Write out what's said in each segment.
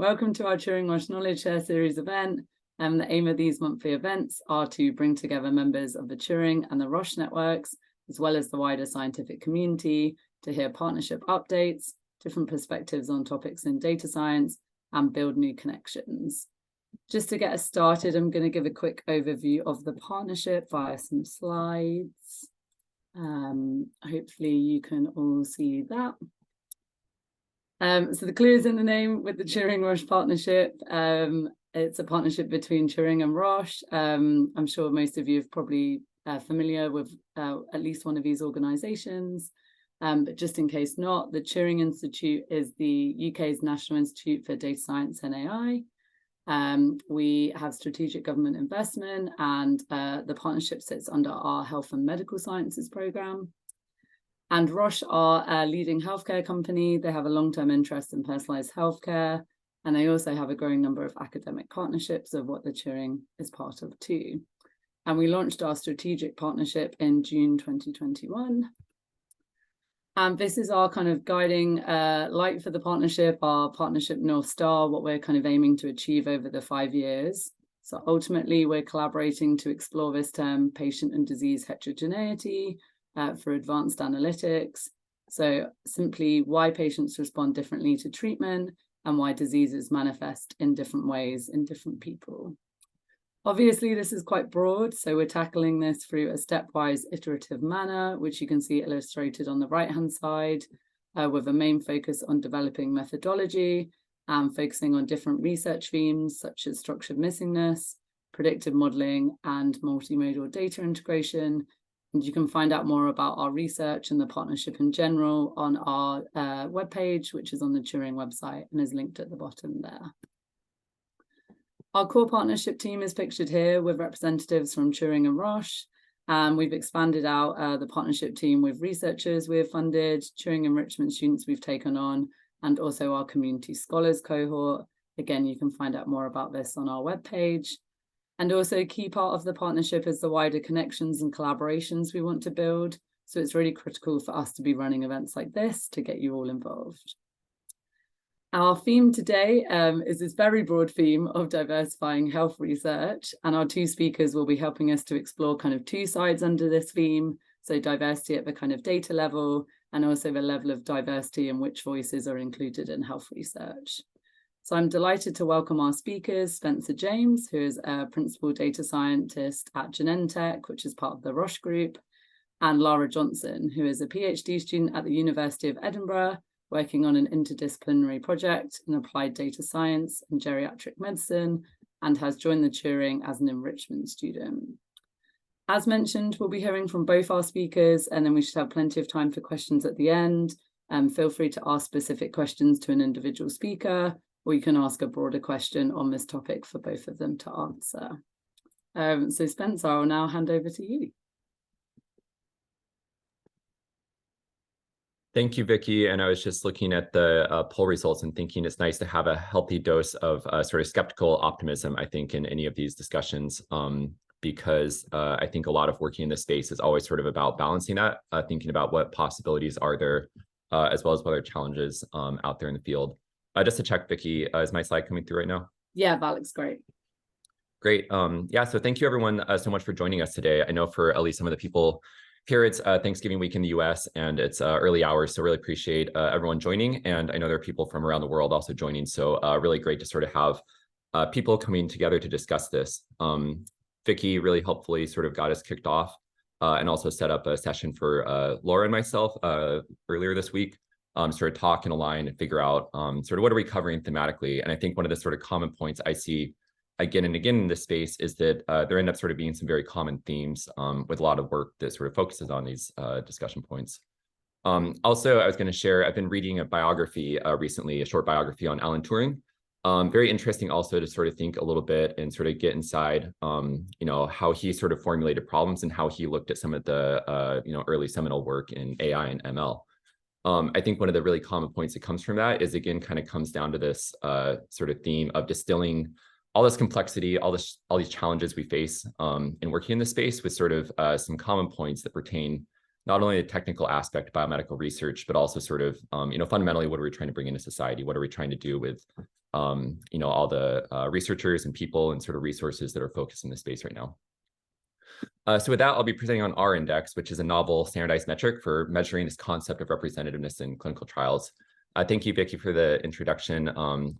Welcome to our Turing-Roche Knowledge Share Series event. The aim of these monthly events are to bring together members of the Turing and the Roche networks, as well as the wider scientific community, to hear partnership updates, different perspectives on topics in data science, and build new connections. Just to get us started, I'm going to give a quick overview of the partnership via some slides. Hopefully you can all see that. So the clue is in the name with the Turing-Roche partnership. It's a partnership between Turing and Roche. I'm sure most of you are probably familiar with at least one of these organizations. But just in case not, the Turing Institute is the UK's National Institute for Data Science and AI. We have strategic government investment, and the partnership sits under our Health and Medical Sciences programme. And Roche are a leading healthcare company. They have a long-term interest in personalised healthcare, and they also have a growing number of academic partnerships, of what the Turing is part of too. And we launched our strategic partnership in June 2021. And this is our kind of guiding light for the partnership, our partnership North Star, what we're kind of aiming to achieve over the 5 years. So ultimately, we're collaborating to explore this term, patient and disease heterogeneity, for advanced analytics. So simply why patients respond differently to treatment and why diseases manifest in different ways in different people. Obviously, this is quite broad, so we're tackling this through a stepwise iterative manner, which you can see illustrated on the right-hand side, with a main focus on developing methodology and focusing on different research themes such as structured missingness, predictive modeling, and multimodal data integration. And you can find out more about our research and the partnership in general on our webpage, which is on the Turing website and is linked at the bottom there. Our core partnership team is pictured here with representatives from Turing and Roche. We've expanded out the partnership team with researchers we have funded, Turing Enrichment students we've taken on, and also our community scholars cohort. Again, you can find out more about this on our webpage. And also a key part of the partnership is the wider connections and collaborations we want to build. So it's really critical for us to be running events like this to get you all involved. Our theme today is this very broad theme of diversifying health research. And our two speakers will be helping us to explore kind of two sides under this theme. So diversity at the kind of data level, and also the level of diversity in which voices are included in health research. So I'm delighted to welcome our speakers, Spencer James, who is a principal data scientist at Genentech, which is part of the Roche group, and Lara Johnson, who is a PhD student at the University of Edinburgh, working on an interdisciplinary project in applied data science and geriatric medicine, and has joined the Turing as an enrichment student. As mentioned, we'll be hearing from both our speakers, and then we should have plenty of time for questions at the end. Feel free to ask specific questions to an individual speaker, or you can ask a broader question on this topic for both of them to answer. So Spencer, I'll now hand over to you. Thank you, Vicky. And I was just looking at the poll results and thinking it's nice to have a healthy dose of sort of skeptical optimism, I think, in any of these discussions, because I think a lot of working in this space is always sort of about balancing that, thinking about what possibilities are there, as well as what are challenges out there in the field. Just to check, Vicky, is my slide coming through right now? Yeah, that looks great. Great. Yeah, so thank you everyone so much for joining us today. I know for at least some of the people here, it's Thanksgiving week in the US and it's early hours, so really appreciate everyone joining. And I know there are people from around the world also joining, so really great to sort of have people coming together to discuss this. Vicky really helpfully sort of got us kicked off and also set up a session for Lara and myself earlier this week. Sort of talk and align and figure out sort of what are we covering thematically. And I think one of the sort of common points I see again and again in this space is that there end up sort of being some very common themes with a lot of work that sort of focuses on these discussion points. Also, I was going to share, I've been reading a biography recently, a short biography on Alan Turing. Very interesting also to sort of think a little bit and sort of get inside, you know, how he sort of formulated problems and how he looked at some of the, you know, early seminal work in AI and ML. I think one of the really common points that comes from that is, again, kind of comes down to this sort of theme of distilling all this complexity, all these challenges we face in working in this space with sort of some common points that pertain not only the technical aspect of biomedical research, but also sort of, fundamentally, what are we trying to bring into society? What are we trying to do with, all the researchers and people and sort of resources that are focused in this space right now? So with that, I'll be presenting on R index, which is a novel standardized metric for measuring this concept of representativeness in clinical trials. Thank you, Vicky, for the introduction.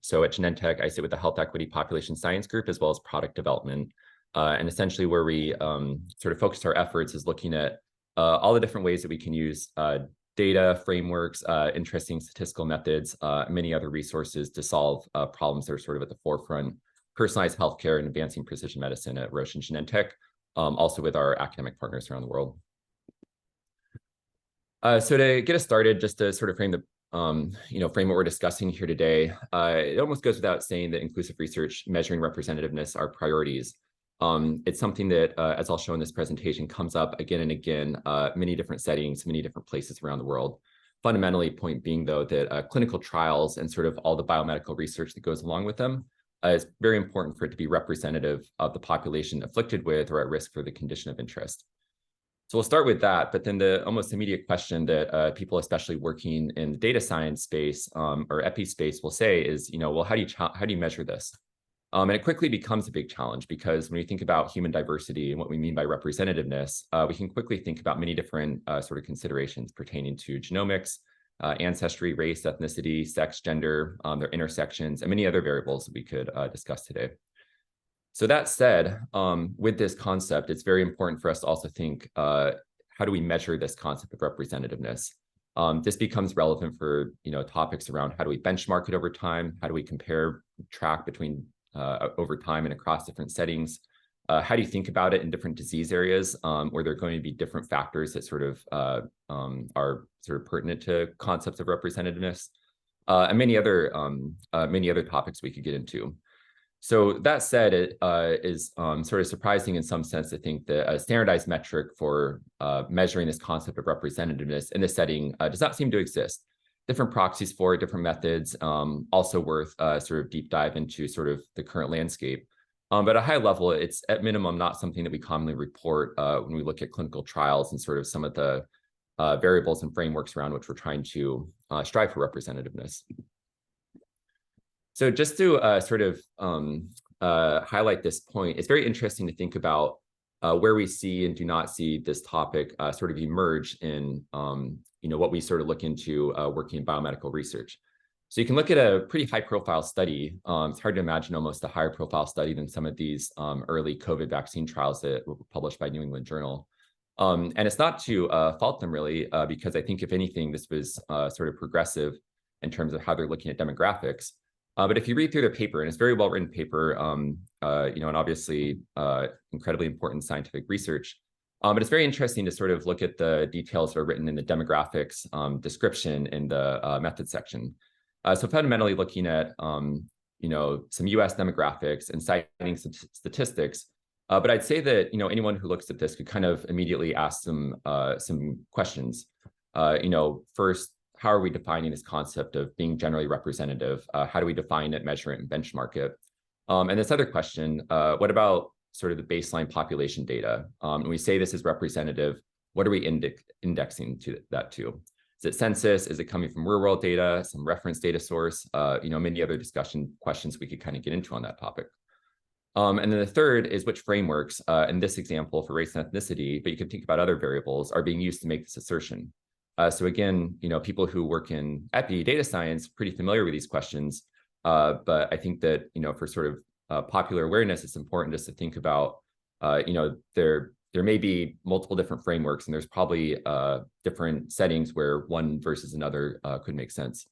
So at Genentech, I sit with the Health Equity Population Science Group, as well as product development. And essentially where we sort of focus our efforts is looking at all the different ways that we can use data, frameworks, interesting statistical methods, many other resources to solve problems that are sort of at the forefront, personalized healthcare and advancing precision medicine at Roche and Genentech, also with our academic partners around the world. So to get us started, just to sort of frame the frame what we're discussing here today, it almost goes without saying that inclusive research measuring representativeness are priorities. It's something that, as I'll show in this presentation, comes up again and again, many different settings, many different places around the world. Fundamentally, point being, though, that clinical trials and sort of all the biomedical research that goes along with them is very important for it to be representative of the population afflicted with or at risk for the condition of interest. So we'll start with that, but then the almost immediate question that people, especially working in the data science space or epi space, will say is, well, how do you measure this? And it quickly becomes a big challenge because when we think about human diversity and what we mean by representativeness, we can quickly think about many different sort of considerations pertaining to genomics, ancestry, race, ethnicity, sex, gender, their intersections, and many other variables that we could discuss today. So that said, with this concept, it's very important for us to also think, how do we measure this concept of representativeness? This becomes relevant for topics around how do we benchmark it over time? How do we compare, track between over time and across different settings? How do you think about it in different disease areas where there are going to be different factors that sort of are sort of pertinent to concepts of representativeness, and many other topics we could get into. So that said, it is sort of surprising in some sense to think that a standardized metric for measuring this concept of representativeness in this setting does not seem to exist. Different proxies for it, different methods, also worth sort of deep dive into sort of the current landscape. But at a high level, it's at minimum not something that we commonly report when we look at clinical trials and sort of some of the variables and frameworks around which we're trying to strive for representativeness. So just to sort of highlight this point, it's very interesting to think about where we see and do not see this topic sort of emerge in what we sort of look into working in biomedical research. So you can look at a pretty high profile study. It's hard to imagine almost a higher profile study than some of these early COVID vaccine trials that were published by New England Journal. And it's not to fault them really, because I think if anything, this was sort of progressive in terms of how they're looking at demographics. But if you read through their paper, and it's a very well-written paper, and obviously incredibly important scientific research, but it's very interesting to sort of look at the details that are written in the demographics description in the method section. So fundamentally looking at some US demographics and citing some statistics, but I'd say that anyone who looks at this could kind of immediately ask some questions. First, how are we defining this concept of being generally representative? How do we define it, measure it, and benchmark it? And this other question, what about sort of the baseline population data? When we say this is representative, what are we indexing to that to? Is it census? Is it coming from real world data, some reference data source? Many other questions we could kind of get into on that topic. And then the third is which frameworks, in this example for race and ethnicity, but you can think about other variables, are being used to make this assertion. So again, people who work in epi data science, pretty familiar with these questions. But I think that, for sort of popular awareness, it's important just to think about, there may be multiple different frameworks, and there's probably different settings where one versus another could make sense.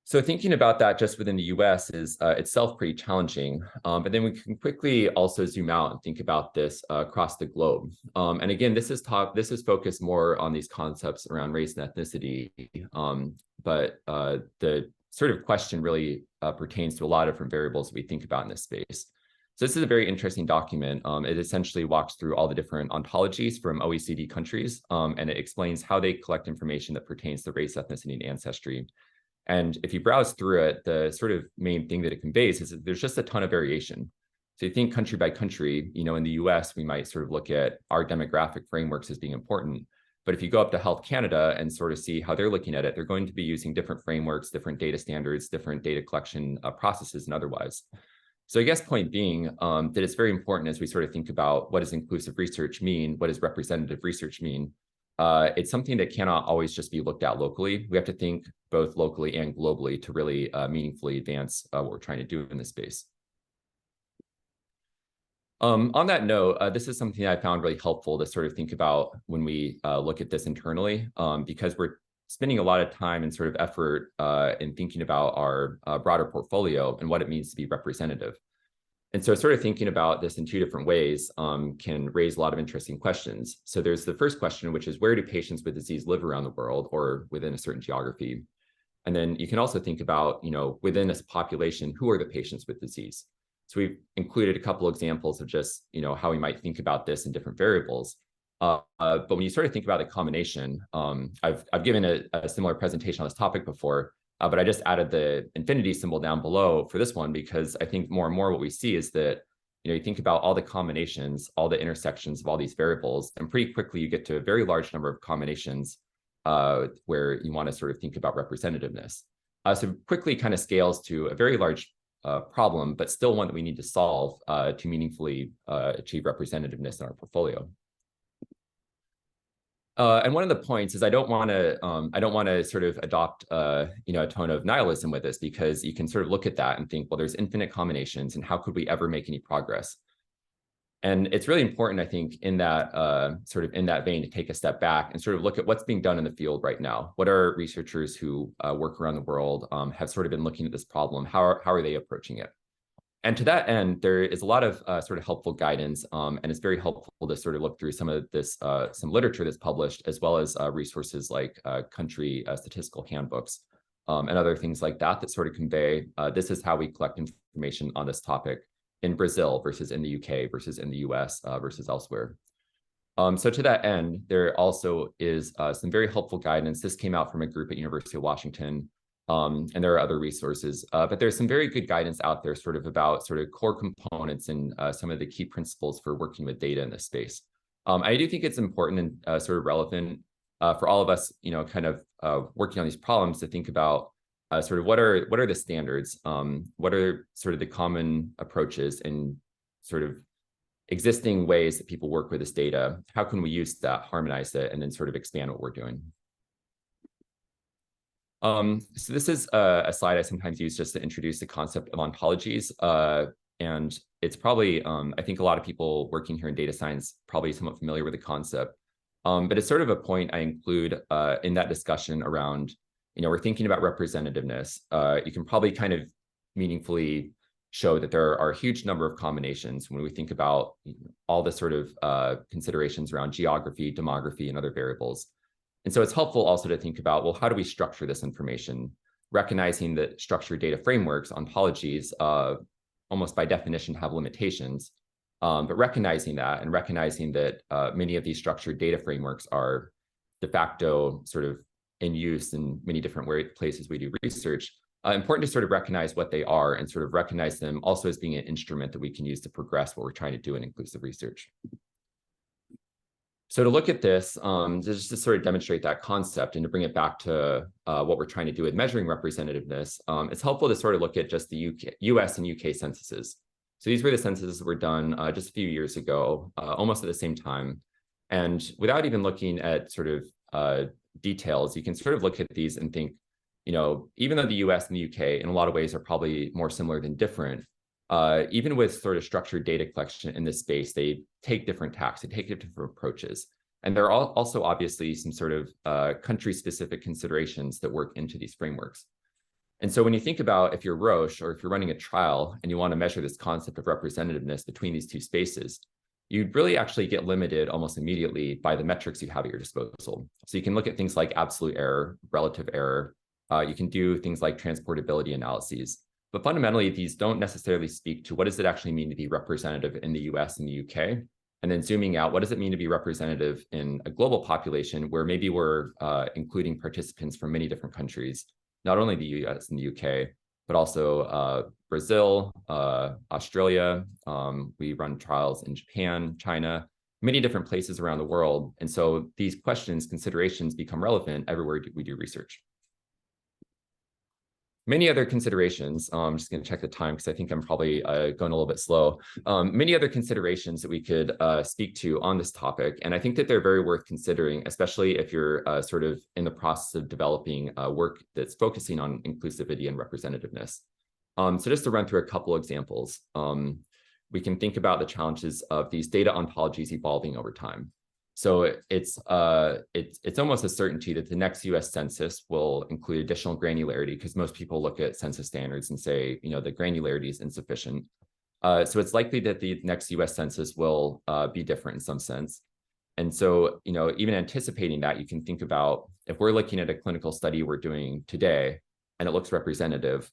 So thinking about that just within the US is itself pretty challenging, but then we can quickly also zoom out and think about this across the globe. And again, this is focused more on these concepts around race and ethnicity, but the sort of question really pertains to a lot of different variables we think about in this space. So this is a very interesting document. It essentially walks through all the different ontologies from OECD countries, and it explains how they collect information that pertains to race, ethnicity, and ancestry. And if you browse through it, the sort of main thing that it conveys is that there's just a ton of variation. So you think country by country, in the US, we might sort of look at our demographic frameworks as being important. But if you go up to Health Canada and sort of see how they're looking at it, they're going to be using different frameworks, different data standards, different data collection processes and otherwise. So I guess point being that it's very important as we sort of think about what does inclusive research mean, what does representative research mean, it's something that cannot always just be looked at locally. We have to think both locally and globally to really meaningfully advance what we're trying to do in this space. On that note, this is something I found really helpful to sort of think about when we look at this internally, because we're spending a lot of time and sort of effort in thinking about our broader portfolio and what it means to be representative. And so sort of thinking about this in two different ways can raise a lot of interesting questions. So there's the first question, which is where do patients with disease live around the world or within a certain geography? And then you can also think about, within this population, who are the patients with disease? So we've included a couple examples of just, how we might think about this in different variables. But when you sort of think about the combination, I've given a similar presentation on this topic before, but I just added the infinity symbol down below for this one, because I think more and more what we see is that, you think about all the combinations, all the intersections of all these variables, and pretty quickly you get to a very large number of combinations where you want to sort of think about representativeness. So quickly kind of scales to a very large problem, but still one that we need to solve to meaningfully achieve representativeness in our portfolio. And one of the points is I don't want to sort of adopt a tone of nihilism with this, because you can sort of look at that and think, well, there's infinite combinations, and how could we ever make any progress? And it's really important, I think, in that sort of in that vein, to take a step back and sort of look at what's being done in the field right now. What are researchers who work around the world have sort of been looking at this problem? How are they approaching it? And to that end, there is a lot of sort of helpful guidance, and it's very helpful to sort of look through some of this, some literature that's published, as well as resources like country statistical handbooks and other things like that sort of convey this is how we collect information on this topic in Brazil versus in the UK versus in the US versus elsewhere. So to that end, there also is some very helpful guidance. This came out from a group at University of Washington, and there are other resources, but there's some very good guidance out there sort of about sort of core components and some of the key principles for working with data in this space. I do think it's important and sort of relevant for all of us, kind of working on these problems to think about sort of what are the standards, what are sort of the common approaches and sort of existing ways that people work with this data. How can we use that, harmonize it, and then sort of expand what we're doing? So this is a slide I sometimes use just to introduce the concept of ontologies. And it's probably, I think a lot of people working here in data science probably somewhat familiar with the concept. But it's sort of a point I include in that discussion around, we're thinking about representativeness. You can probably kind of meaningfully show that there are a huge number of combinations when we think about all the sort of considerations around geography, demography, and other variables. And so it's helpful also to think about, well, how do we structure this information? Recognizing that structured data frameworks, ontologies, almost by definition have limitations, but recognizing that and recognizing that many of these structured data frameworks are de facto sort of in use in many different places we do research, important to sort of recognize what they are and sort of recognize them also as being an instrument that we can use to progress what we're trying to do in inclusive research. So to look at this, just to sort of demonstrate that concept and to bring it back to what we're trying to do with measuring representativeness, it's helpful to sort of look at just the US and UK censuses. So these were the censuses that were done just a few years ago, almost at the same time. And without even looking at sort of details, you can sort of look at these and think, even though the US and the UK in a lot of ways are probably more similar than different, even with sort of structured data collection in this space, they take different tacks, they take different approaches. And there are also obviously some sort of country-specific considerations that work into these frameworks. And so when you think about if you're Roche or if you're running a trial and you want to measure this concept of representativeness between these two spaces, you'd really actually get limited almost immediately by the metrics you have at your disposal. So you can look at things like absolute error, relative error. You can do things like transportability analyses. But fundamentally, these don't necessarily speak to what does it actually mean to be representative in the US and the UK? And then zooming out, what does it mean to be representative in a global population where maybe we're including participants from many different countries, not only the US and the UK, but also Brazil, Australia. We run trials in Japan, China, many different places around the world. And so these questions, considerations become relevant everywhere we do research. Many other considerations, I'm just going to check the time because I think I'm probably going a little bit slow. Many other considerations that we could speak to on this topic. And I think that they're very worth considering, especially if you're sort of in the process of developing work that's focusing on inclusivity and representativeness. So just to run through a couple examples, we can think about the challenges of these data ontologies evolving over time. So it's almost a certainty that the next US census will include additional granularity because most people look at census standards and say, the granularity is insufficient. So it's likely that the next US census will be different in some sense. And so, even anticipating that, you can think about if we're looking at a clinical study we're doing today and it looks representative,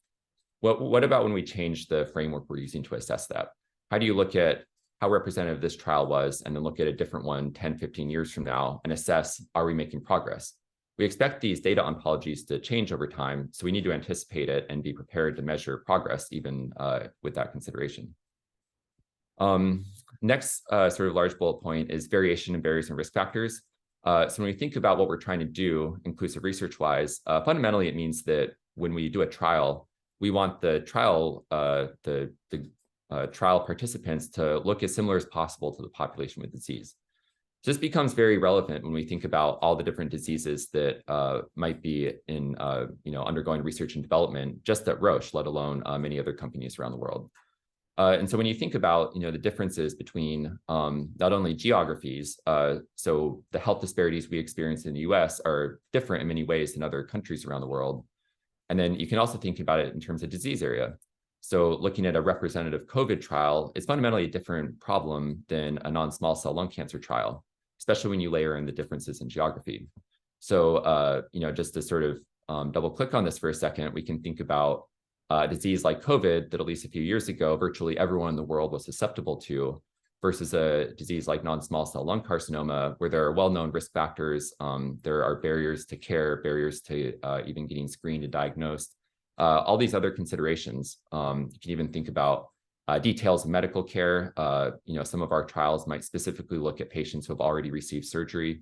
what about when we change the framework we're using to assess that? How do you look at how representative this trial was, and then look at a different one 10, 15 years from now and assess, are we making progress? We expect these data ontologies to change over time, so we need to anticipate it and be prepared to measure progress even with that consideration. Next sort of large bullet point is variation in barriers and risk factors. So when we think about what we're trying to do inclusive research-wise, fundamentally it means that when we do a trial, we want the trial, trial participants to look as similar as possible to the population with disease. So this becomes very relevant when we think about all the different diseases that might be in, undergoing research and development just at Roche, let alone many other companies around the world. And so when you think about, the differences between not only geographies, so the health disparities we experience in the US are different in many ways than other countries around the world. And then you can also think about it in terms of disease area. So looking at a representative COVID trial is fundamentally a different problem than a non-small cell lung cancer trial, especially when you layer in the differences in geography. So, just to sort of double click on this for a second, we can think about a disease like COVID that at least a few years ago, virtually everyone in the world was susceptible to, versus a disease like non-small cell lung carcinoma, where there are well-known risk factors. There are barriers to care, barriers to even getting screened and diagnosed. All these other considerations. You can even think about details of medical care. Some of our trials might specifically look at patients who have already received surgery.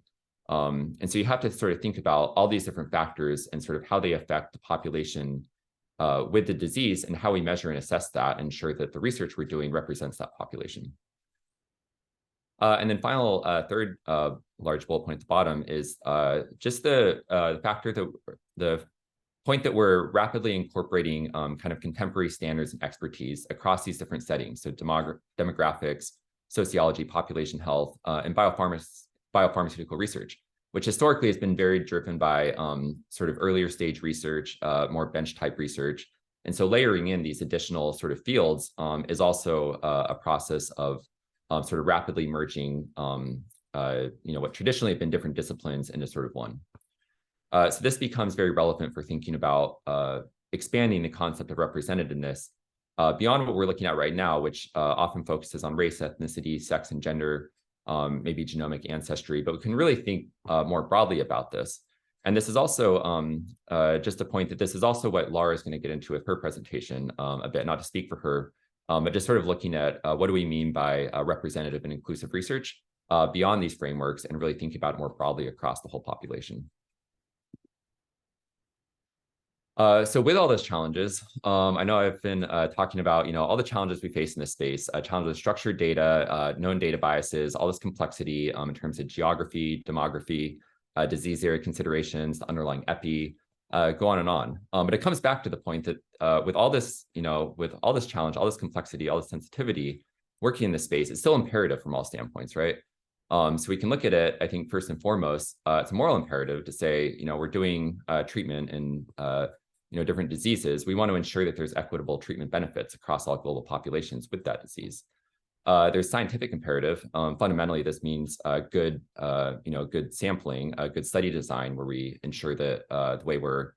And so you have to sort of think about all these different factors and sort of how they affect the population with the disease and how we measure and assess that and ensure that the research we're doing represents that population. And then final third large bullet point at the bottom is just the factor that the point that we're rapidly incorporating kind of contemporary standards and expertise across these different settings. So demographics, sociology, population health, and biopharmaceutical research, which historically has been very driven by sort of earlier stage research, more bench type research. And so layering in these additional sort of fields is also a process of sort of rapidly merging, what traditionally have been different disciplines into sort of one. So this becomes very relevant for thinking about expanding the concept of representativeness beyond what we're looking at right now, which often focuses on race, ethnicity, sex, and gender, maybe genomic ancestry, but we can really think more broadly about this. And this is also just a point that this is also what Lara is going to get into with her presentation a bit, not to speak for her, but just sort of looking at what do we mean by representative and inclusive research beyond these frameworks and really thinking about it more broadly across the whole population. So with all those challenges, I know I've been talking about, all the challenges we face in this space, challenges of structured data, known data biases, all this complexity in terms of geography, demography, disease area considerations, the underlying epi, go on and on. But it comes back to the point that with all this, with all this challenge, all this complexity, all this sensitivity, working in this space is still imperative from all standpoints, right? So we can look at it, I think, first and foremost, it's a moral imperative to say, we're doing treatment in different diseases. We want to ensure that there's equitable treatment benefits across all global populations with that disease. There's scientific imperative. Fundamentally, this means good sampling, good study design, where we ensure that the way we're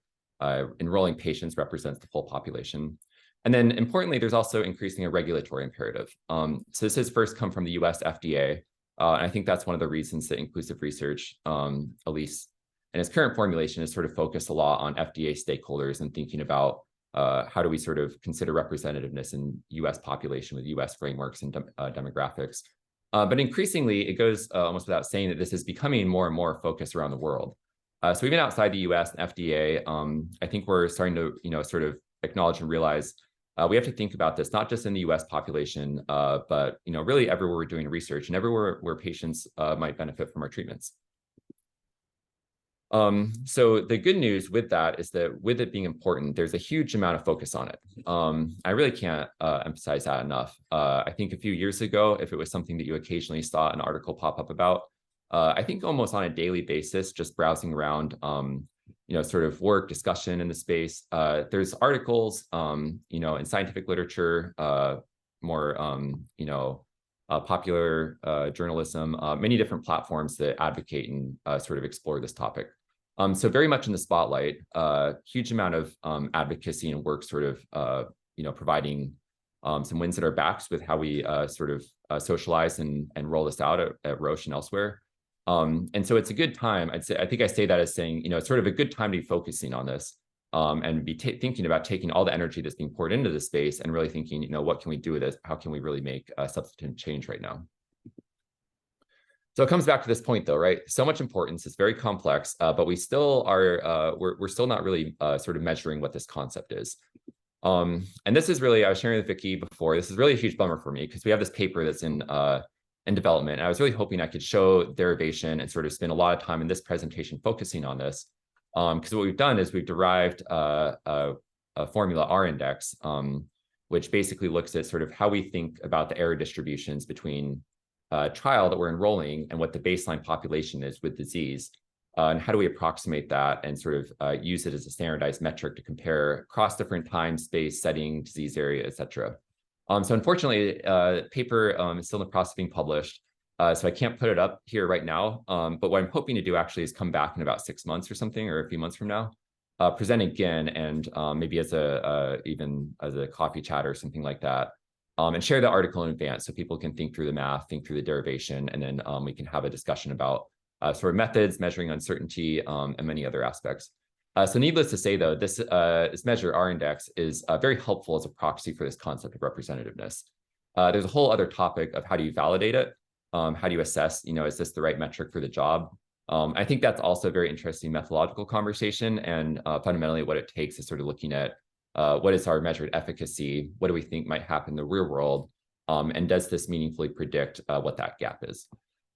enrolling patients represents the full population. And then importantly, there's also increasing a regulatory imperative. So this has first come from the US FDA. And I think that's one of the reasons that inclusive research, at least in its current formulation, is sort of focused a lot on FDA stakeholders and thinking about how do we sort of consider representativeness in US population with US frameworks and demographics. But increasingly, it goes almost without saying that this is becoming more and more focused around the world. So even outside the US and FDA, I think we're starting to, sort of acknowledge and realize we have to think about this, not just in the US population, but, really everywhere we're doing research and everywhere where patients might benefit from our treatments. So the good news with that is that with it being important, there's a huge amount of focus on it. I really can't emphasize that enough. I think a few years ago, if it was something that you occasionally saw an article pop up about, I think almost on a daily basis, just browsing around, sort of work discussion in the space, there's articles, in scientific literature, more, popular journalism, many different platforms that advocate and sort of explore this topic. So very much in the spotlight, huge amount of advocacy and work sort of, providing some wins at our backs with how we sort of socialize and roll this out at Roche and elsewhere. And so it's a good time. I think I say that as saying, it's sort of a good time to be focusing on this and be thinking about taking all the energy that's being poured into this space and really thinking, what can we do with this? How can we really make a substantive change right now? So it comes back to this point, though, right? So much importance. It's very complex, but we still are. We're still not really sort of measuring what this concept is. And this is really, I was sharing with Vicky before. This is really a huge bummer for me because we have this paper that's in development. And I was really hoping I could show derivation and sort of spend a lot of time in this presentation focusing on this. Because what we've done is we've derived a formula R index, which basically looks at sort of how we think about the error distributions between trial that we're enrolling and what the baseline population is with disease. And how do we approximate that and sort of use it as a standardized metric to compare across different time, space, setting, disease area, et cetera. So unfortunately, paper is still in the process of being published. So I can't put it up here right now. But what I'm hoping to do actually is come back in about 6 months or something, or a few months from now, present again, and maybe as even as a coffee chat or something like that. And share the article in advance so people can think through the math, think through the derivation, and then we can have a discussion about sort of methods, measuring uncertainty, and many other aspects. So needless to say, though, this measure, R index, is very helpful as a proxy for this concept of representativeness. There's a whole other topic of how do you validate it? How do you assess, is this the right metric for the job? I think that's also a very interesting methodological conversation. And fundamentally, what it takes is sort of looking at what is our measured efficacy? What do we think might happen in the real world? And does this meaningfully predict what that gap is?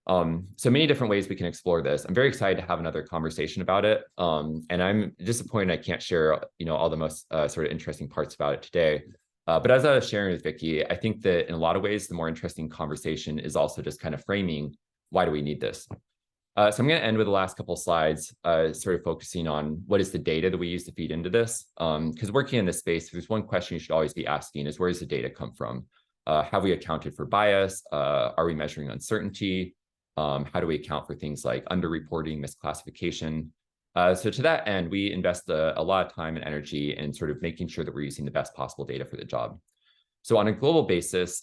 So many different ways we can explore this. I'm very excited to have another conversation about it. And I'm disappointed I can't share, all the most sort of interesting parts about it today. But as I was sharing with Vicky, I think that in a lot of ways, the more interesting conversation is also just kind of framing, why do we need this? So I'm going to end with the last couple of slides, sort of focusing on what is the data that we use to feed into this. Because working in this space, there's one question you should always be asking is, where does the data come from? Have we accounted for bias? Are we measuring uncertainty? How do we account for things like underreporting, misclassification? So to that end, we invest a lot of time and energy in sort of making sure that we're using the best possible data for the job. So on a global basis,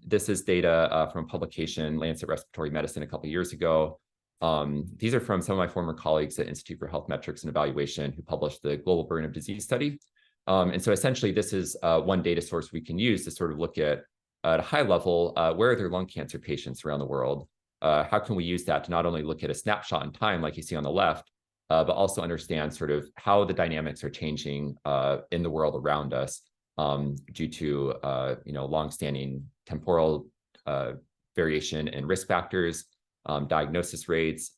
this is data from a publication, Lancet Respiratory Medicine, a couple of years ago. These are from some of my former colleagues at Institute for Health Metrics and Evaluation who published the Global Burden of Disease study. And so essentially, this is one data source we can use to sort of look at a high level, where are there lung cancer patients around the world? How can we use that to not only look at a snapshot in time, like you see on the left, but also understand sort of how the dynamics are changing in the world around us due to longstanding temporal variation in risk factors, diagnosis rates,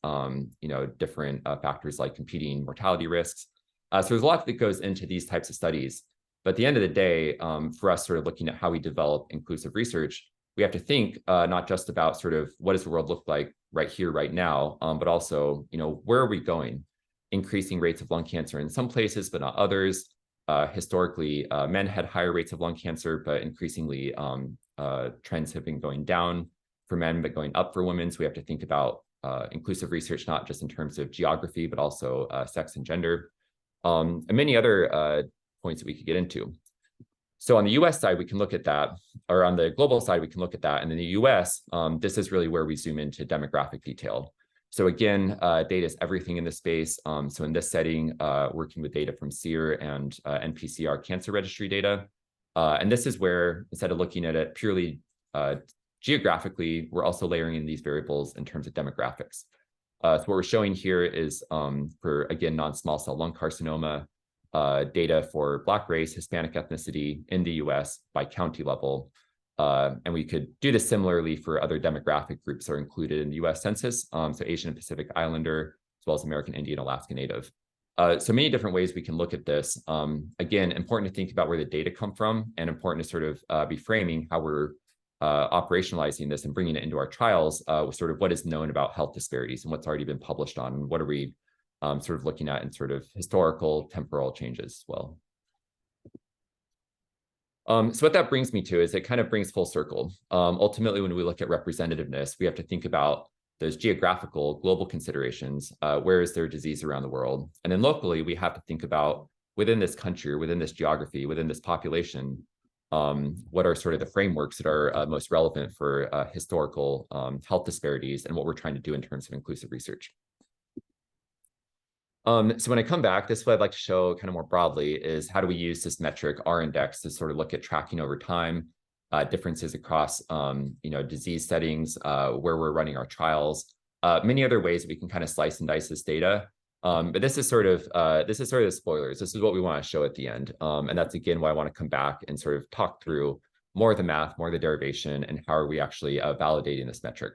different factors like competing mortality risks. So there's a lot that goes into these types of studies. But at the end of the day, for us sort of looking at how we develop inclusive research, we have to think not just about sort of what does the world look like right here, right now, but also, where are we going? Increasing rates of lung cancer in some places, but not others. Historically, men had higher rates of lung cancer, but increasingly trends have been going down for men, but going up for women. So we have to think about inclusive research, not just in terms of geography, but also sex and gender, and many other points that we could get into. So on the US side, we can look at that, or on the global side, we can look at that. And in the US, this is really where we zoom into demographic detail. So again, data is everything in this space. So in this setting, working with data from SEER and NPCR cancer registry data. And this is where, instead of looking at it purely geographically, we're also layering in these variables in terms of demographics. So what we're showing here is for, again, non-small cell lung carcinoma, data for Black race, Hispanic ethnicity in the US by county level. And we could do this similarly for other demographic groups that are included in the US Census, so Asian and Pacific Islander, as well as American Indian, Alaska Native. So many different ways we can look at this. Again, important to think about where the data come from, and important to sort of be framing how we're operationalizing this and bringing it into our trials with sort of what is known about health disparities and what's already been published on, and what are we sort of looking at in sort of historical temporal changes as well. So what that brings me to is it kind of brings full circle. Ultimately, when we look at representativeness, we have to think about those geographical global considerations. Where is there disease around the world? And then locally, we have to think about within this country, or within this geography, within this population, what are sort of the frameworks that are most relevant for historical health disparities and what we're trying to do in terms of inclusive research. So when I come back, this is what I'd like to show kind of more broadly is how do we use this metric R-index to sort of look at tracking over time, differences across disease settings, where we're running our trials, many other ways that we can kind of slice and dice this data. But this is sort of the spoilers. This is what we want to show at the end. And that's again why I want to come back and sort of talk through more of the math, more of the derivation, and how are we actually validating this metric.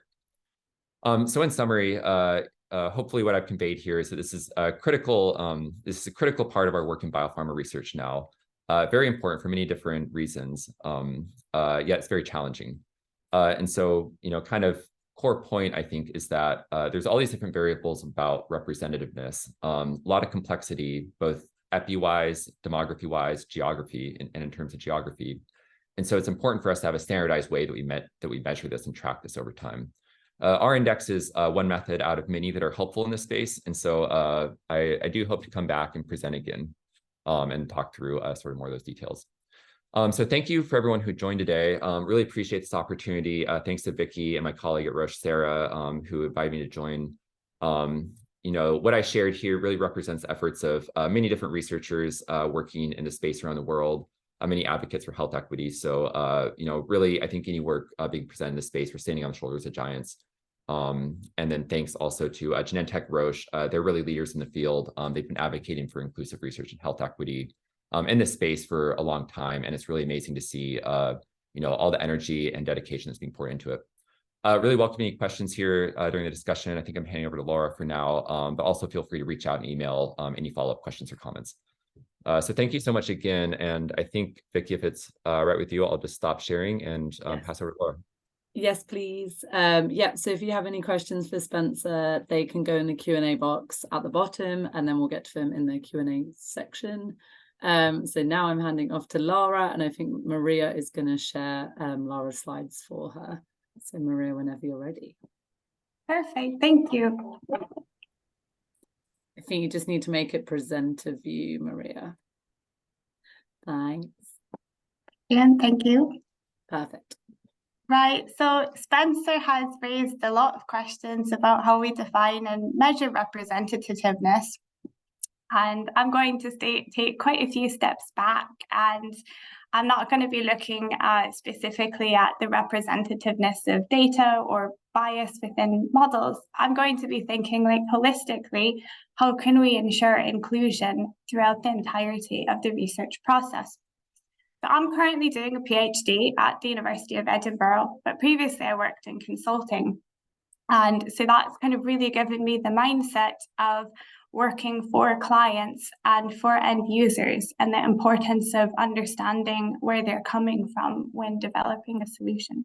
So in summary, hopefully what I've conveyed here is that this is a critical part of our work in biopharma research now. Very important for many different reasons, yet it's very challenging. And so, kind of core point, I think, is that there's all these different variables about representativeness, a lot of complexity, both epi-wise, demography-wise, geography, and in terms of geography. And so it's important for us to have a standardized way that we measure this and track this over time. R-index is one method out of many that are helpful in this space. And so I do hope to come back and present again and talk through sort of more of those details. So thank you for everyone who joined today. Really appreciate this opportunity. Thanks to Vicky and my colleague at Roche, Sarah, who invited me to join. What I shared here really represents efforts of many different researchers working in the space around the world, many advocates for health equity. So, really, I think any work being presented in this space, we're standing on the shoulders of giants. And then thanks also to Genentech, Roche. They're really leaders in the field. They've been advocating for inclusive research and health equity in this space for a long time. And it's really amazing to see, all the energy and dedication that's being poured into it. Really welcome any questions here during the discussion. I think I'm handing over to Lara for now, but also feel free to reach out and email any follow-up questions or comments. So thank you so much again. And I think, Vicky, if it's right with you, I'll just stop sharing and pass over to Lara. Yes, please. So if you have any questions for Spencer, they can go in the Q&A box at the bottom, and then we'll get to them in the Q&A section. So now I'm handing off to Lara, and I think Maria is going to share Lara's slides for her. So Maria, whenever you're ready. Perfect, thank you. I think you just need to make it presenter view, Maria. Thanks. Ian, thank you. Perfect. Right, so Spencer has raised a lot of questions about how we define and measure representativeness. And I'm going to take quite a few steps back, and I'm not going to be looking specifically at the representativeness of data or bias within models. I'm going to be thinking like holistically, how can we ensure inclusion throughout the entirety of the research process? So I'm currently doing a PhD at the University of Edinburgh, but previously I worked in consulting. And so that's kind of really given me the mindset of working for clients and for end users, and the importance of understanding where they're coming from when developing a solution.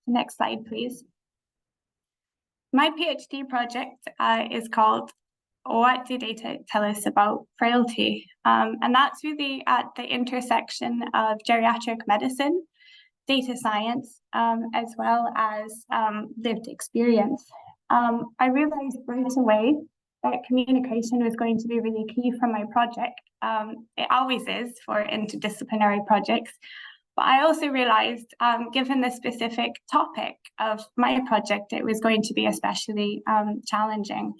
Next slide, please. My PhD project is called What Do Data Tell Us About Frailty? And that's really at the intersection of geriatric medicine, data science, as well as lived experience. I realized right away that communication was going to be really key for my project. It always is for interdisciplinary projects, But I also realized, given the specific topic of my project, it was going to be especially challenging.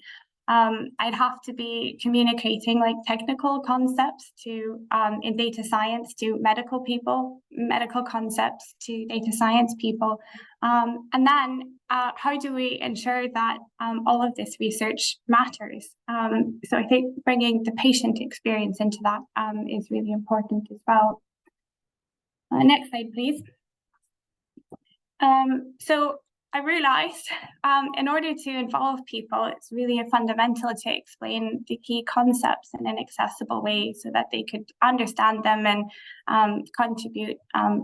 I'd have to be communicating like technical concepts to, in data science, to medical people, medical concepts to data science people. And then how do we ensure that all of this research matters? So I think bringing the patient experience into that is really important as well. Next slide, please. So I realized in order to involve people, it's really fundamental to explain the key concepts in an accessible way so that they could understand them and contribute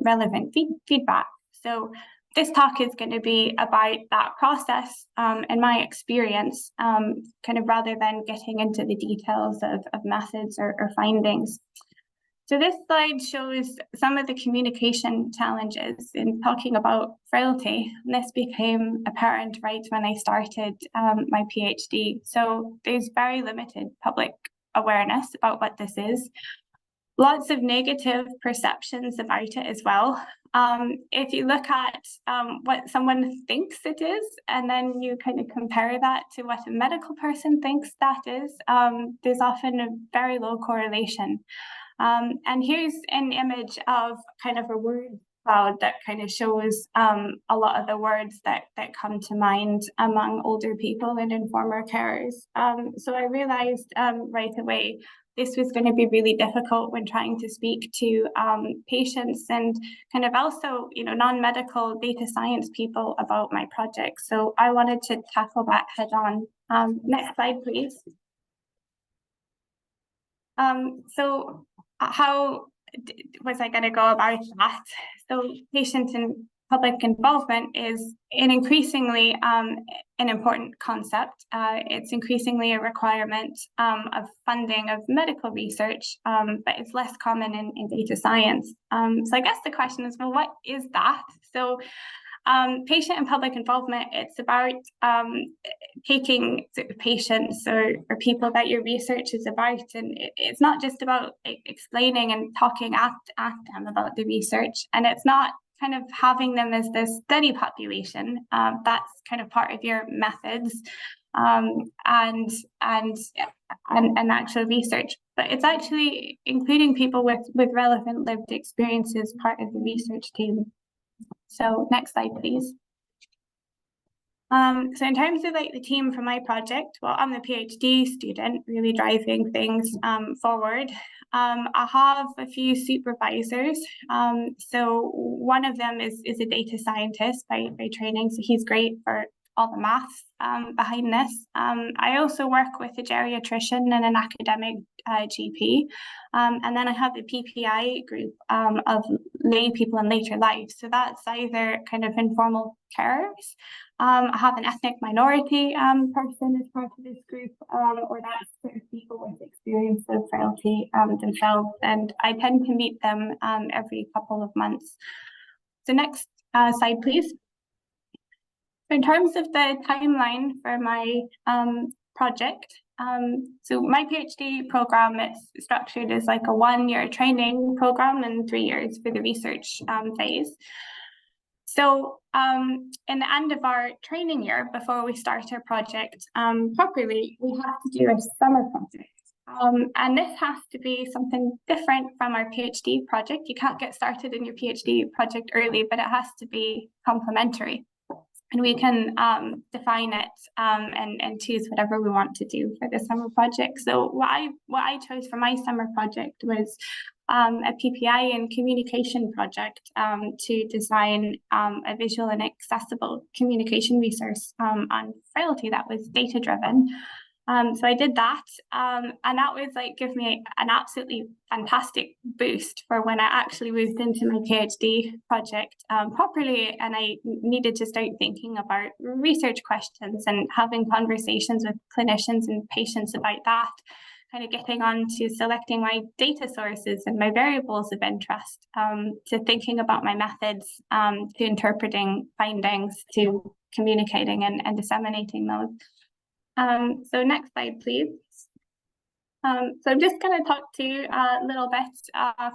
relevant feedback. So this talk is going to be about that process, in my experience, kind of rather than getting into the details of methods or findings. So this slide shows some of the communication challenges in talking about frailty. And this became apparent right when I started my PhD. So there's very limited public awareness about what this is. Lots of negative perceptions about it as well. If you look at what someone thinks it is, and then you kind of compare that to what a medical person thinks that is, there's often a very low correlation. And here's an image of kind of a word cloud that kind of shows a lot of the words that come to mind among older people and informer carers. So I realized right away this was going to be really difficult when trying to speak to patients and kind of also, you know, non-medical data science people about my project. So I wanted to tackle that head on. Next slide, please. So how was I going to go about that? So patient and public involvement is an increasingly an important concept. It's increasingly a requirement of funding of medical research, but it's less common in data science. So I guess the question is, well, what is that? So patient and public involvement, it's about taking patients or people that your research is about, and it's not just about explaining and talking at them about the research, and it's not kind of having them as this study population. That's kind of part of your methods and actual research, but it's actually including people with relevant lived experiences part of the research team. So next slide, please. So in terms of like the team for my project, well, I'm the PhD student, really driving things forward. I have a few supervisors. So one of them is a data scientist by training, so he's great for all the maths behind this. I also work with a geriatrician and an academic GP. And then I have a PPI group of lay people in later life. So that's either kind of informal carers. I have an ethnic minority person as part of this group, or that's sort of people with experience of frailty themselves. And I tend to meet them every couple of months. So next slide, please. In terms of the timeline for my project, so my PhD program is structured as like a 1-year training program and 3 years for the research phase. So in the end of our training year, before we start our project properly, we have to do a summer project. And this has to be something different from our PhD project. You can't get started in your PhD project early, but it has to be complementary. And we can define it and choose whatever we want to do for the summer project. So what I chose for my summer project was a PPI and communication project to design a visual and accessible communication resource on frailty that was data-driven. So I did that, and that was like give me an absolutely fantastic boost for when I actually moved into my PhD project properly, and I needed to start thinking about research questions and having conversations with clinicians and patients about that, kind of getting on to selecting my data sources and my variables of interest, to thinking about my methods, to interpreting findings, to communicating and disseminating those. So next slide, please. So I'm just going to talk to you a little bit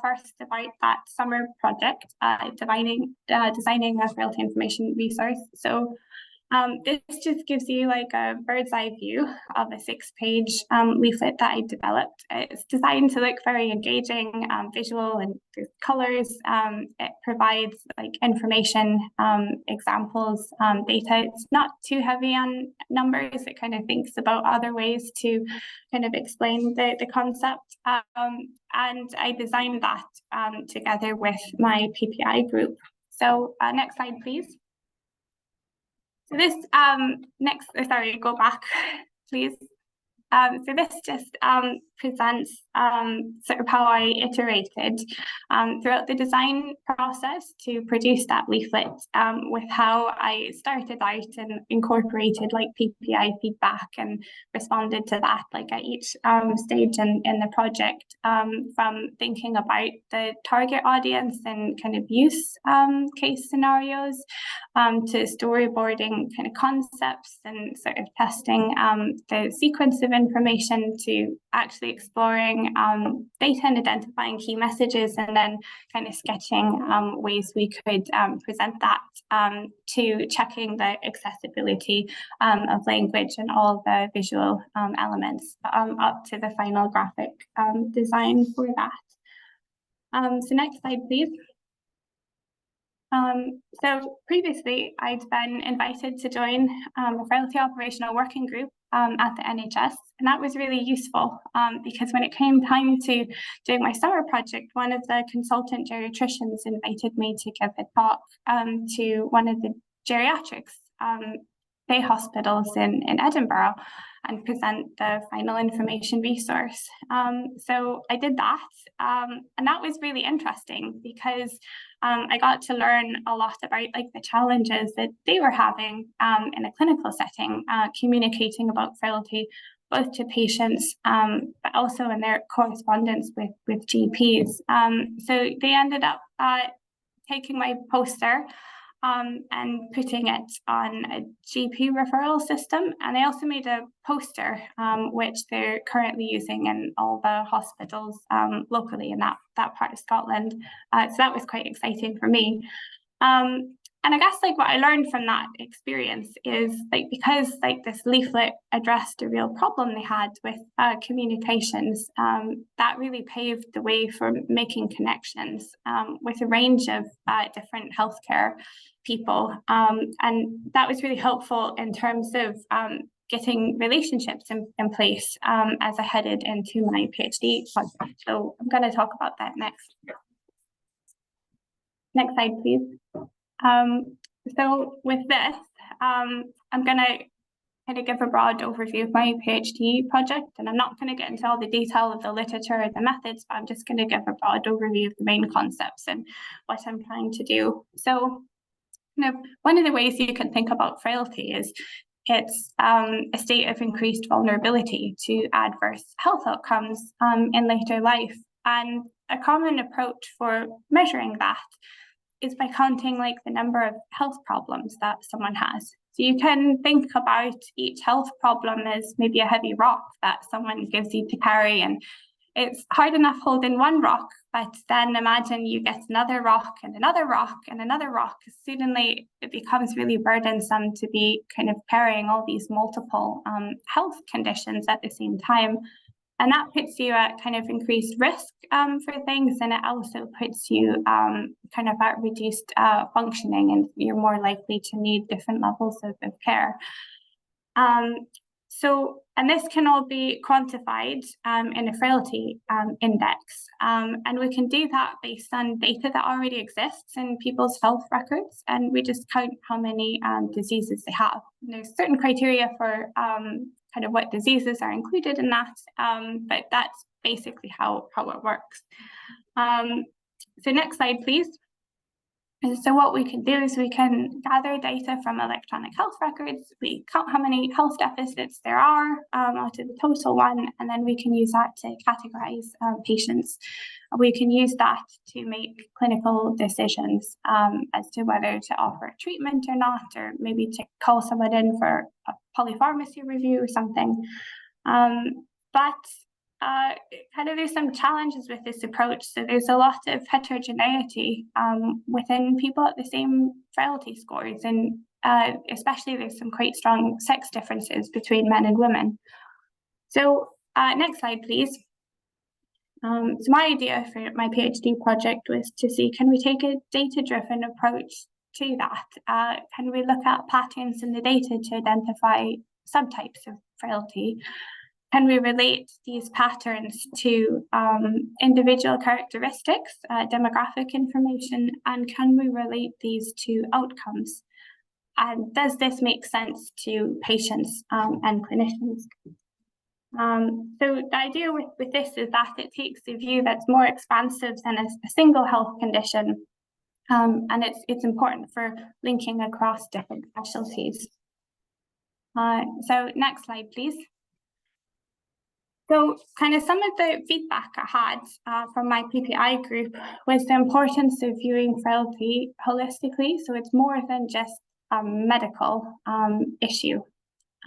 first about that summer project, designing a frailty information resource. So this just gives you like a bird's eye view of a 6-page leaflet that I developed. It's designed to look very engaging, visual, and there's colors. It provides like information, examples, data. It's not too heavy on numbers. It kind of thinks about other ways to kind of explain the concept. And I designed that together with my PPI group. So next slide, please. So this go back, please. So this just presents sort of how I iterated throughout the design process to produce that leaflet, with how I started out and incorporated like PPI feedback and responded to that like at each stage in the project, from thinking about the target audience and kind of use case scenarios, to storyboarding kind of concepts and sort of testing the sequence of information, to actually exploring data and identifying key messages, and then kind of sketching ways we could present that, to checking the accessibility of language and all the visual elements, up to the final graphic design for that. So next slide, please. So previously, I'd been invited to join a frailty operational working group at the NHS, and that was really useful because when it came time to doing my summer project, one of the consultant geriatricians invited me to give a talk to one of the geriatrics day hospitals in Edinburgh and present the final information resource. So I did that, and that was really interesting because I got to learn a lot about like the challenges that they were having in a clinical setting, communicating about frailty, both to patients, but also in their correspondence with GPs. So they ended up taking my poster and putting it on a GP referral system. And they also made a poster, which they're currently using in all the hospitals locally in that part of Scotland. So that was quite exciting for me. And I guess like what I learned from that experience is like, because like this leaflet addressed a real problem they had with communications, that really paved the way for making connections with a range of different healthcare people. And that was really helpful in terms of getting relationships in place as I headed into my PhD project. So I'm going to talk about that next. Next slide, please. So with this, I'm going to kind of give a broad overview of my PhD project, and I'm not going to get into all the detail of the literature or the methods, but I'm just going to give a broad overview of the main concepts and what I'm trying to do. So, one of the ways you can think about frailty is it's a state of increased vulnerability to adverse health outcomes in later life. And a common approach for measuring that is by counting like the number of health problems that someone has. So you can think about each health problem as maybe a heavy rock that someone gives you to carry, and it's hard enough holding one rock, but then imagine you get another rock and another rock and another rock. Suddenly it becomes really burdensome to be kind of carrying all these multiple health conditions at the same time. And that puts you at kind of increased risk for things, and it also puts you kind of at reduced functioning, and you're more likely to need different levels of care. And this can all be quantified in a frailty index, and we can do that based on data that already exists in people's health records, and we just count how many diseases they have. And there's certain criteria for kind of what diseases are included in that, but that's basically how it works. So next slide, please. And so what we can do is we can gather data from electronic health records. We count how many health deficits there are out of the total one, and then we can use that to categorize patients. We can use that to make clinical decisions as to whether to offer treatment or not, or maybe to call someone in for a polypharmacy review or something. But there's some challenges with this approach. So there's a lot of heterogeneity within people at the same frailty scores, and especially there's some quite strong sex differences between men and women. So next slide, please. So my idea for my PhD project was to see, can we take a data-driven approach to that? Can we look at patterns in the data to identify subtypes of frailty? Can we relate these patterns to individual characteristics, demographic information, and can we relate these to outcomes? And does this make sense to patients and clinicians? So the idea with this is that it takes a view that's more expansive than a single health condition, and it's important for linking across different specialties. So next slide, please. So kind of some of the feedback I had from my PPI group was the importance of viewing frailty holistically. So it's more than just a medical issue.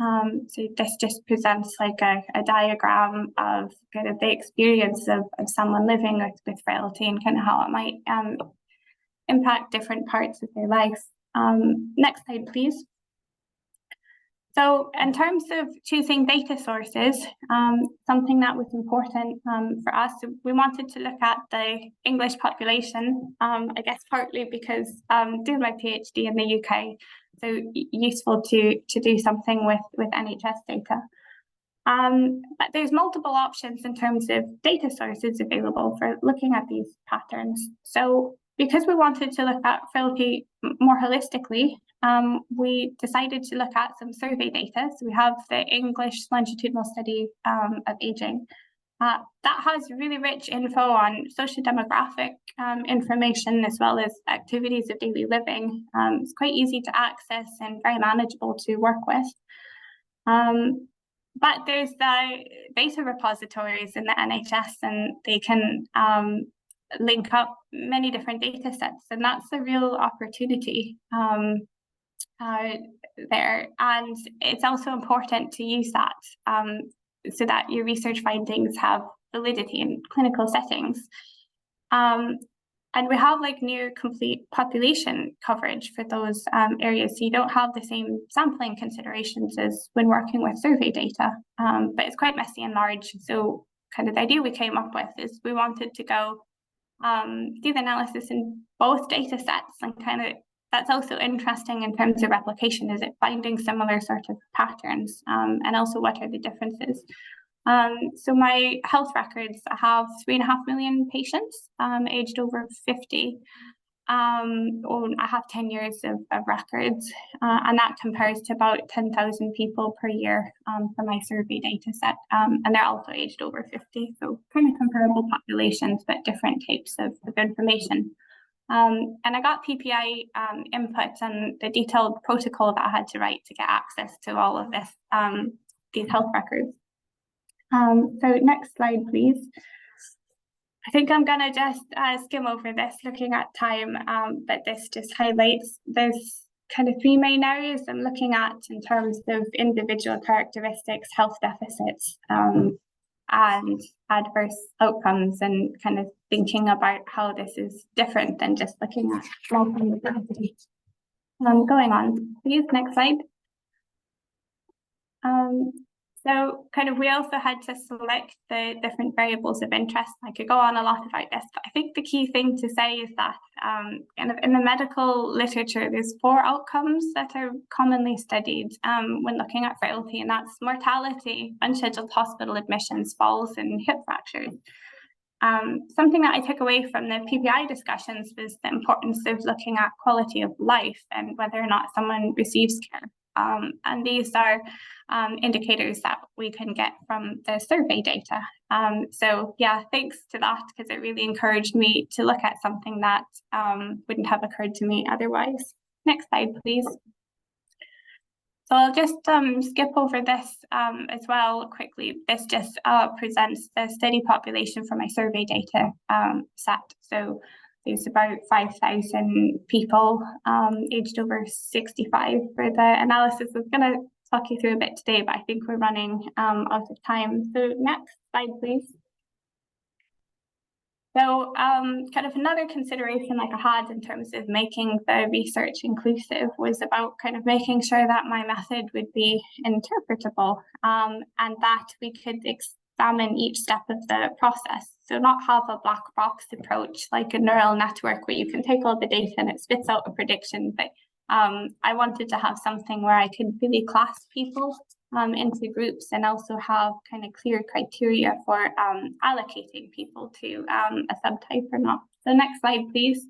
So this just presents like a diagram of kind of the experience of someone living with frailty and kind of how it might impact different parts of their life. Next slide, please. So in terms of choosing data sources, something that was important for us, we wanted to look at the English population, I guess partly because doing my PhD in the UK, so useful to do something with NHS data. But there's multiple options in terms of data sources available for looking at these patterns. So because we wanted to look at frailty more holistically, we decided to look at some survey data. So we have the English longitudinal study of aging. That has really rich info on socio-demographic information as well as activities of daily living. It's quite easy to access and very manageable to work with. But there's the data repositories in the NHS, and they can link up many different data sets, and that's the real opportunity there. And it's also important to use that so that your research findings have validity in clinical settings. And we have like near complete population coverage for those areas, so you don't have the same sampling considerations as when working with survey data, but it's quite messy and large. So kind of the idea we came up with is we wanted to go do the analysis in both data sets, and kind of that's also interesting in terms of replication. Is it finding similar sort of patterns, and also what are the differences? So my health records, I have 3.5 million patients aged over 50. I have 10 years of records, and that compares to about 10,000 people per year for my survey data set, and they're also aged over 50, so kind of comparable populations but different types of information. And I got PPI input on the detailed protocol that I had to write to get access to all of this, these health records. So next slide, please. I think I'm going to just skim over this looking at time, but this just highlights there's kind of 3 main areas I'm looking at in terms of individual characteristics, health deficits, and adverse outcomes, and kind of thinking about how this is different than just looking at long-term mobility. Going on, please, next slide. So kind of we also had to select the different variables of interest. I could go on a lot about this, but I think the key thing to say is that kind of in the medical literature, there's 4 outcomes that are commonly studied when looking at frailty, and that's mortality, unscheduled hospital admissions, falls, and hip fractures. Something that I took away from the PPI discussions was the importance of looking at quality of life and whether or not someone receives care. And these are indicators that we can get from the survey data. So yeah, thanks to that, because it really encouraged me to look at something that wouldn't have occurred to me otherwise. Next slide, please. So I'll just skip over this as well quickly. This just presents the study population for my survey data set. So there's about 5,000 people aged over 65 for the analysis. I was going to talk you through a bit today, but I think we're running out of time. So next slide, please. So kind of another consideration like I had in terms of making the research inclusive was about kind of making sure that my method would be interpretable and that we could examine each step of the process. So not have a black box approach like a neural network where you can take all the data and it spits out a prediction. But I wanted to have something where I could really class people into groups and also have kind of clear criteria for allocating people to a subtype or not. So next slide, please.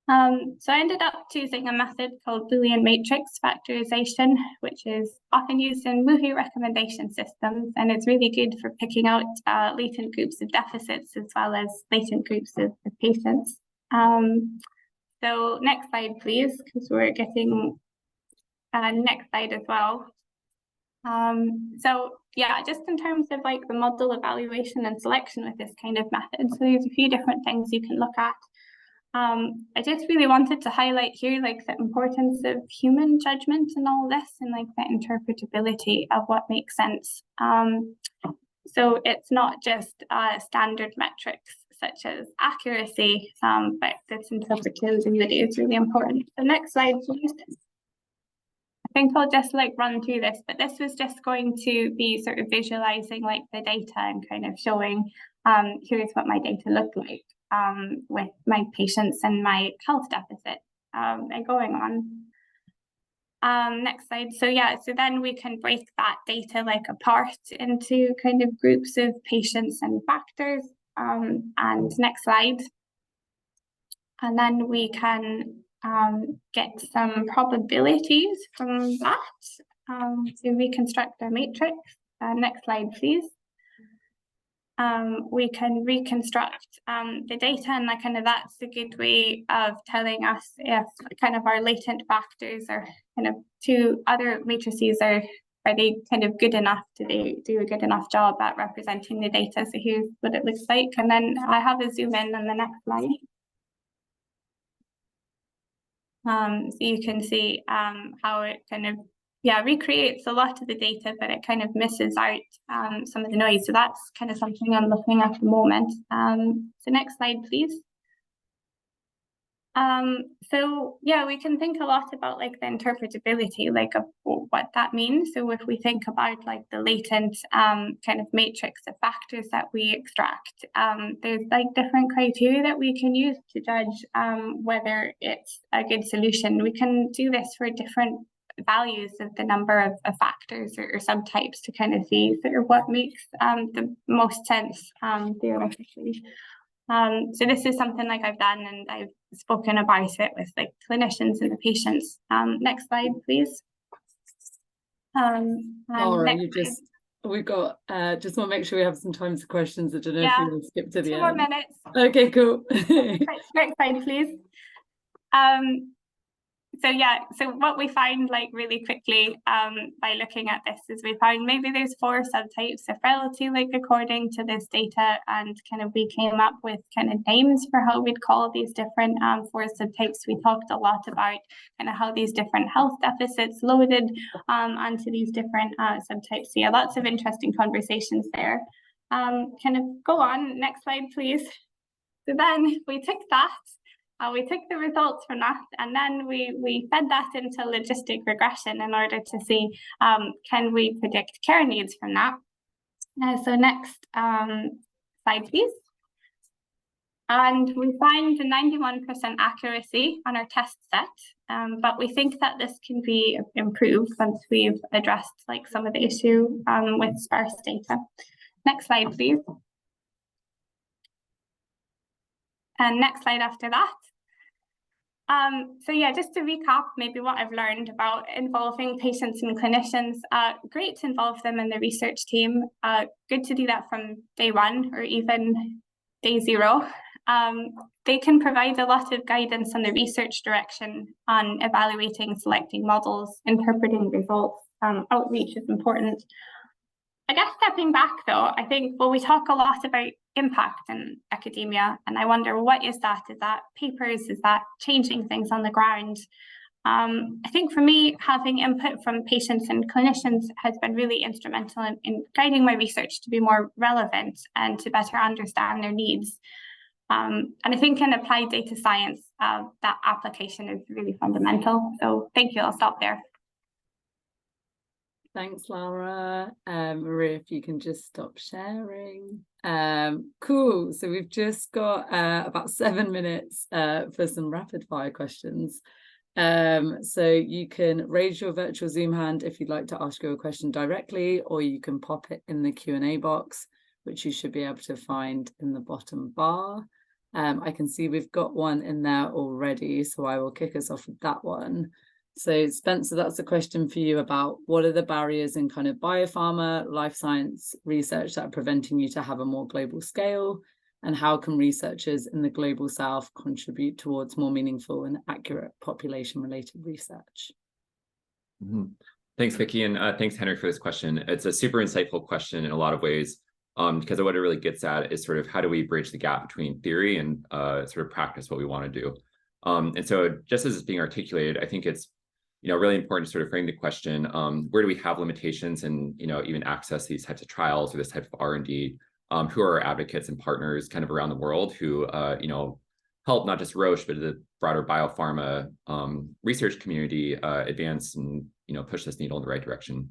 So I ended up choosing a method called Boolean matrix factorization, which is often used in movie recommendation systems, and it's really good for picking out latent groups of deficits as well as latent groups of patients. So next slide, please, because we're getting next slide as well. So yeah, just in terms of like the model evaluation and selection with this kind of method, so there's a few different things you can look at. I just really wanted to highlight here like the importance of human judgment and all this and like the interpretability of what makes sense. So it's not just standard metrics such as accuracy, but this interpretability is really important. So next slide, please. I think I'll just like run through this, but this was just going to be sort of visualizing like the data and kind of showing here's what my data looked like with my patients and my health deficit and going on. Next slide. So yeah, so then we can break that data like apart into kind of groups of patients and factors. And next slide. And then we can get some probabilities from that to reconstruct our matrix. Next slide, please. We can reconstruct the data, and that kind of that's a good way of telling us if kind of our latent factors or kind of two other matrices are they kind of good enough? Do they do a good enough job at representing the data? So here's what it looks like, and then I have a zoom in on the next slide. So you can see how it kind of recreates a lot of the data, but it kind of misses out some of the noise. So that's kind of something I'm looking at the moment. So next slide, please. So yeah, we can think a lot about like the interpretability, like of what that means. So if we think about like the latent kind of matrix of factors that we extract, there's like different criteria that we can use to judge whether it's a good solution. We can do this for different values of the number of factors or subtypes to kind of see sort of what makes the most sense theoretically. So this is something like I've done, and I've spoken about it with like clinicians and the patients. Next slide, please. Lara, we've got just want to make sure we have some time for questions. I don't know if you want to skip to the end. 2 more minutes. Okay, cool. Next slide, please. So what we find like really quickly by looking at this is we found maybe there's 4 subtypes of frailty like according to this data, and kind of we came up with kind of names for how we'd call these different 4 subtypes. We talked a lot about kind of how these different health deficits loaded onto these different subtypes. So yeah, lots of interesting conversations there. Kind of go on, next slide please. So then we took that. We took the results from that, and then we fed that into logistic regression in order to see can we predict care needs from that. So next slide, please. And we find a 91% accuracy on our test set, but we think that this can be improved once we've addressed like some of the issue with sparse data. Next slide, please. And next slide after that. So yeah, just to recap maybe what I've learned about involving patients and clinicians, great to involve them in the research team, good to do that from day 1 or even day 0. They can provide a lot of guidance on the research direction on evaluating, selecting models, interpreting results. Outreach is important. I guess stepping back though, I think, well, we talk a lot about impact in academia, and I wonder, what is that? Is that papers? Is that changing things on the ground? I think for me, having input from patients and clinicians has been really instrumental in guiding my research to be more relevant and to better understand their needs. And I think in applied data science, that application is really fundamental. So thank you, I'll stop there. Thanks, Lara. Maria, if you can just stop sharing. Cool. So we've just got about 7 minutes for some rapid fire questions. So you can raise your virtual Zoom hand if you'd like to ask your question directly, or you can pop it in the Q&A box, which you should be able to find in the bottom bar. I can see we've got one in there already, so I will kick us off with that one. So Spencer, that's a question for you about what are the barriers in kind of biopharma, life science research that are preventing you to have a more global scale? And how can researchers in the global south contribute towards more meaningful and accurate population-related research? Thanks, Vicky, and thanks, Henry, for this question. It's a super insightful question in a lot of ways, because what it really gets at is sort of how do we bridge the gap between theory and sort of practice what we want to do. And so just as it's being articulated, I think it's really important to sort of frame the question, where do we have limitations and even access these types of trials or this type of R&D? Who are our advocates and partners kind of around the world who, help not just Roche, but the broader biopharma research community advance and, push this needle in the right direction.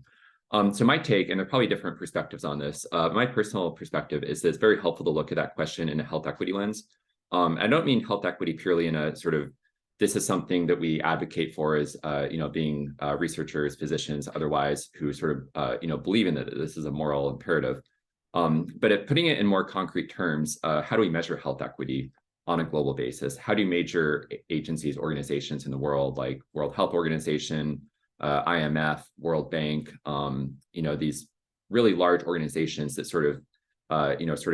So my take, and there are probably different perspectives on this, my personal perspective is that it's very helpful to look at that question in a health equity lens. I don't mean health equity purely in a sort of, this is something that we advocate for as, being researchers, physicians, otherwise, who sort of, believe in that this is a moral imperative. But putting it in more concrete terms, how do we measure health equity on a global basis? How do you measure agencies, organizations in the world like World Health Organization, IMF, World Bank, these really large organizations that sort of,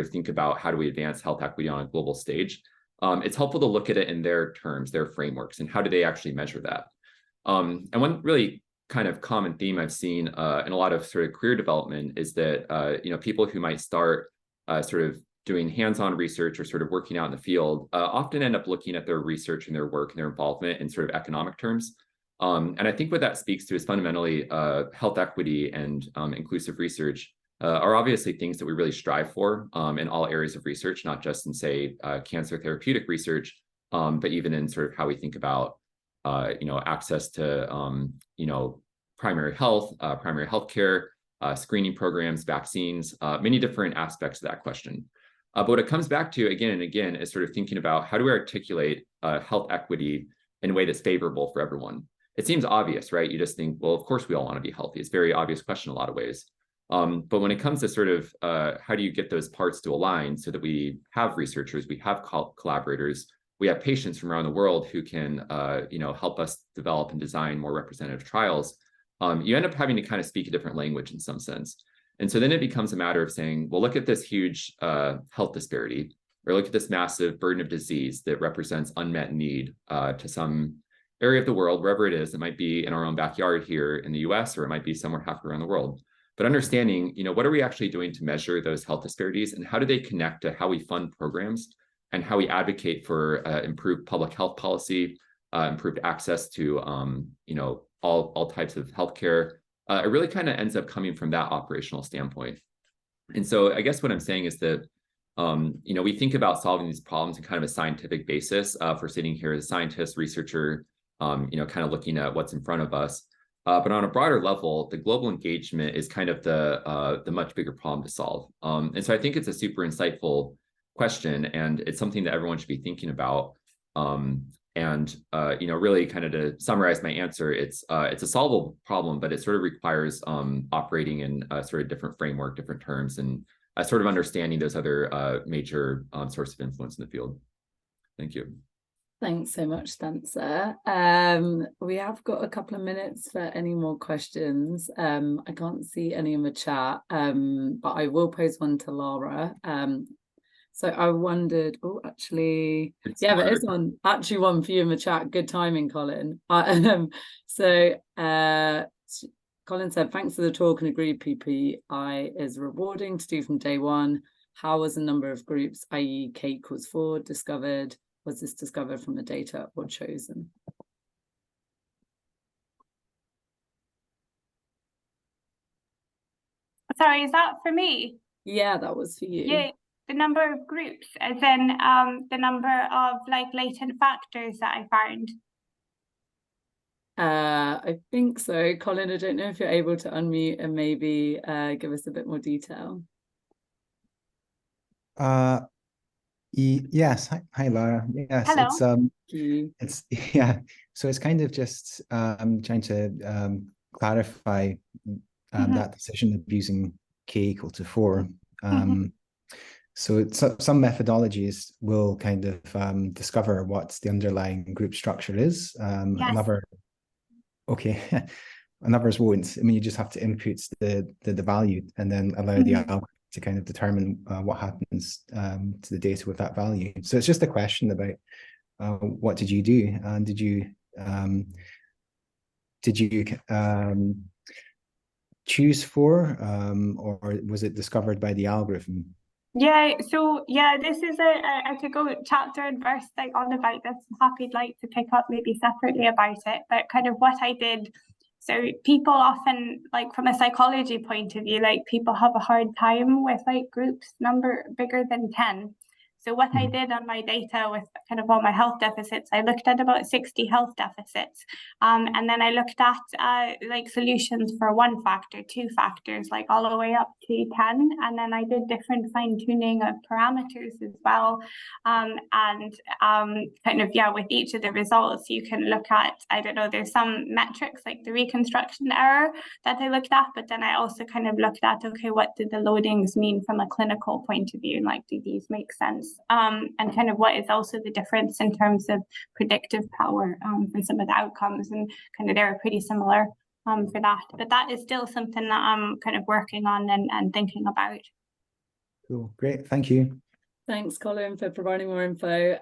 think about how do we advance health equity on a global stage? It's helpful to look at it in their terms, their frameworks, and how do they actually measure that? And one really kind of common theme I've seen in a lot of sort of career development is that, people who might start sort of doing hands-on research or sort of working out in the field often end up looking at their research and their work and their involvement in sort of economic terms. And I think what that speaks to is fundamentally health equity and inclusive research are obviously things that we really strive for in all areas of research, not just in, say, cancer therapeutic research, but even in sort of how we think about access to, primary health care, screening programs, vaccines, many different aspects of that question. But what it comes back to again and again is sort of thinking about how do we articulate health equity in a way that's favorable for everyone? It seems obvious, right? You just think, well, of course we all want to be healthy. It's a very obvious question in a lot of ways. But when it comes to sort of how do you get those parts to align so that we have researchers, we have collaborators, we have patients from around the world who can, help us develop and design more representative trials, you end up having to kind of speak a different language in some sense. And so then it becomes a matter of saying, well, look at this huge health disparity, or look at this massive burden of disease that represents unmet need to some area of the world, wherever it is. It might be in our own backyard here in the US, or it might be somewhere halfway around the world. But understanding, what are we actually doing to measure those health disparities, and how do they connect to how we fund programs and how we advocate for improved public health policy, improved access to, all types of healthcare. It really kind of ends up coming from that operational standpoint. And so I guess what I'm saying is that, we think about solving these problems in kind of a scientific basis for sitting here as a scientist, researcher, kind of looking at what's in front of us. But on a broader level, the global engagement is kind of the much bigger problem to solve. And so I think it's a super insightful question, and it's something that everyone should be thinking about. Really kind of to summarize my answer, it's a solvable problem, but it sort of requires operating in a sort of different framework, different terms, and sort of understanding those other major sources of influence in the field. Thank you. Thanks so much, Spencer. We have got a couple of minutes for any more questions. I can't see any in the chat, but I will pose one to Lara. So I wondered, there is one for you in the chat. Good timing, Colin. Colin said, thanks for the talk and agreed PPI is rewarding to do from day one. How was the number of groups, i.e. K equals 4, discovered? Was this discovered from the data or chosen? Sorry, is that for me? Yeah, that was for you. Yeah, the number of groups, as in the number of like latent factors that I found. I think so. Colin, I don't know if you're able to unmute and maybe give us a bit more detail. Yes. Hi, Lara. Yes, Hello. it's yeah. So it's kind of just trying to clarify that decision of using k = 4. So some methodologies will kind of discover what the underlying group structure is. Yes. And others won't. I mean, you just have to input the value and then allow the algorithm to kind of determine what happens to the data with that value. So it's just a question about what did you do, and did you choose 4, or was it discovered by the algorithm? Yeah, so yeah, this is I could go chapter and verse like on about this. I'm happy like to pick up maybe separately about it, but kind of what I did. So people often, like from a psychology point of view, like people have a hard time with like groups number bigger than 10. So what I did on my data with kind of all my health deficits, I looked at about 60 health deficits. And then I looked at like solutions for 1 factor, 2 factors, like all the way up to 10. And then I did different fine tuning of parameters as well. And kind of, yeah, with each of the results, you can look at, I don't know, there's some metrics like the reconstruction error that I looked at, but then I also kind of looked at, okay, what did the loadings mean from a clinical point of view? And like, do these make sense? And kind of what is also the difference in terms of predictive power for some of the outcomes, and kind of they're pretty similar for that. But that is still something that I'm kind of working on and thinking about. Cool, great, thank you. Thanks, Colin, for providing more info.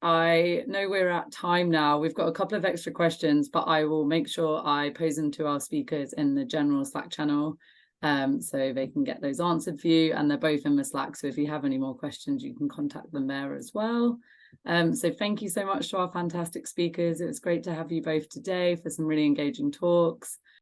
I know we're at time now. We've got a couple of extra questions, but I will make sure I pose them to our speakers in the general Slack channel, so they can get those answered for you. And they're both in the Slack, so if you have any more questions, you can contact them there as well. So thank you so much to our fantastic speakers. It was great to have you both today for some really engaging talks.